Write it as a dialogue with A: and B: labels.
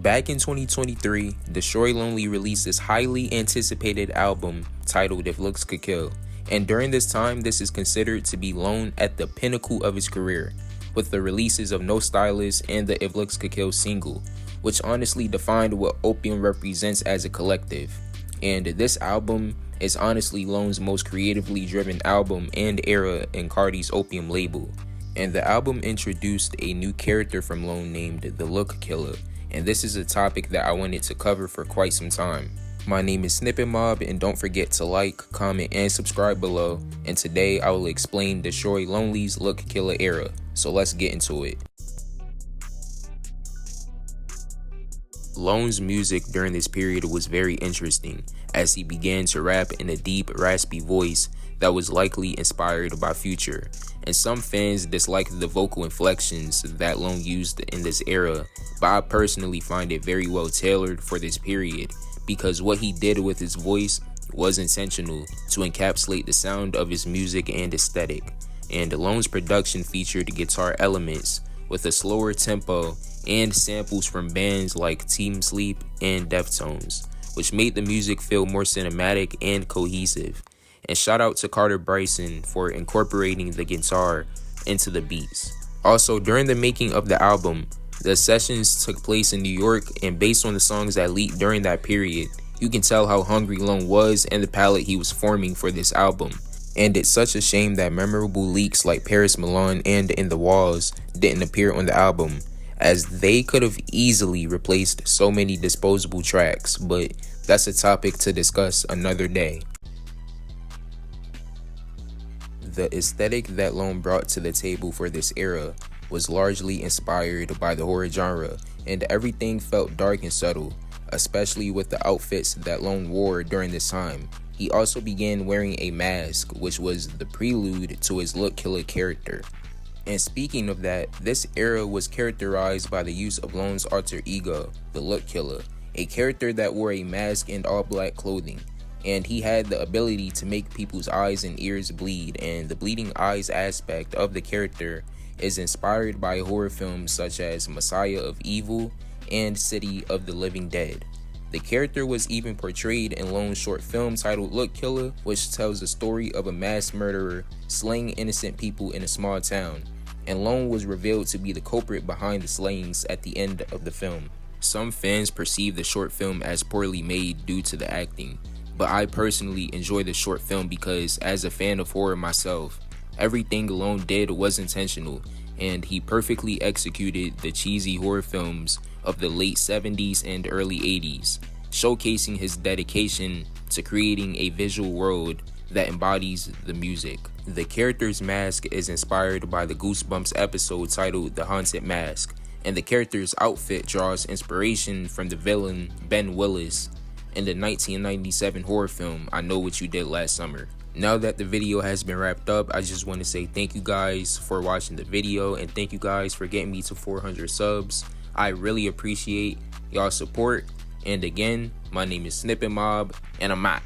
A: Back in 2023, Destroy Lonely released this highly anticipated album titled If Looks Could Kill, and during this time this is considered to be Lone at the pinnacle of his career, with the releases of No Stylist and the If Looks Could Kill single, which honestly defined what Opium represents as a collective. And this album is honestly Lone's most creatively driven album and era in Cardi's Opium label, and the album introduced a new character from Lone named the Look Killa, and this is a topic that I wanted to cover for quite some time. My name is SnippetMob, and don't forget to like, comment, and subscribe below, and today I will explain Destroy Lonely's Look Killa era, so let's get into it. Lone's music during this period was very interesting, as he began to rap in a deep, raspy voice that was likely inspired by Future, and some fans disliked the vocal inflections that Lone used in this era, but I personally find it very well tailored for this period, because what he did with his voice was intentional to encapsulate the sound of his music and aesthetic, and Lone's production featured guitar elements with a slower tempo and samples from bands like Team Sleep and Deftones, which made the music feel more cinematic and cohesive. And shout out to Carter Bryson for incorporating the guitar into the beats. Also, during the making of the album, the sessions took place in New York, and based on the songs that leaked during that period, you can tell how hungry Lone was and the palette he was forming for this album. And it's such a shame that memorable leaks like Paris Milan and In the Walls didn't appear on the album, as they could have easily replaced so many disposable tracks, but that's a topic to discuss another day. The aesthetic that Lone brought to the table for this era was largely inspired by the horror genre, and everything felt dark and subtle, especially with the outfits that Lone wore during this time. He also began wearing a mask, which was the prelude to his Look Killa character. And speaking of that, this era was characterized by the use of Lone's alter ego, the Look Killa, a character that wore a mask and all black clothing, and he had the ability to make people's eyes and ears bleed, and the bleeding eyes aspect of the character is inspired by horror films such as Messiah of Evil and City of the Living Dead. The character was even portrayed in Lone's short film titled Look Killa, which tells the story of a mass murderer slaying innocent people in a small town, and Lone was revealed to be the culprit behind the slayings at the end of the film. Some fans perceive the short film as poorly made due to the acting, but I personally enjoy the short film because, as a fan of horror myself, everything Lone did was intentional, and he perfectly executed the cheesy horror films of the late 70s and early 80s, showcasing his dedication to creating a visual world that embodies the music. The character's mask is inspired by the Goosebumps episode titled The Haunted Mask, and the character's outfit draws inspiration from the villain Ben Willis in the 1997 horror film I Know What You Did Last Summer. Now that the video has been wrapped up, I just want to say thank you guys for watching the video, and thank you guys for getting me to 400 subs. I really appreciate y'all support, and again, my name is SnippetMob, and I'm out.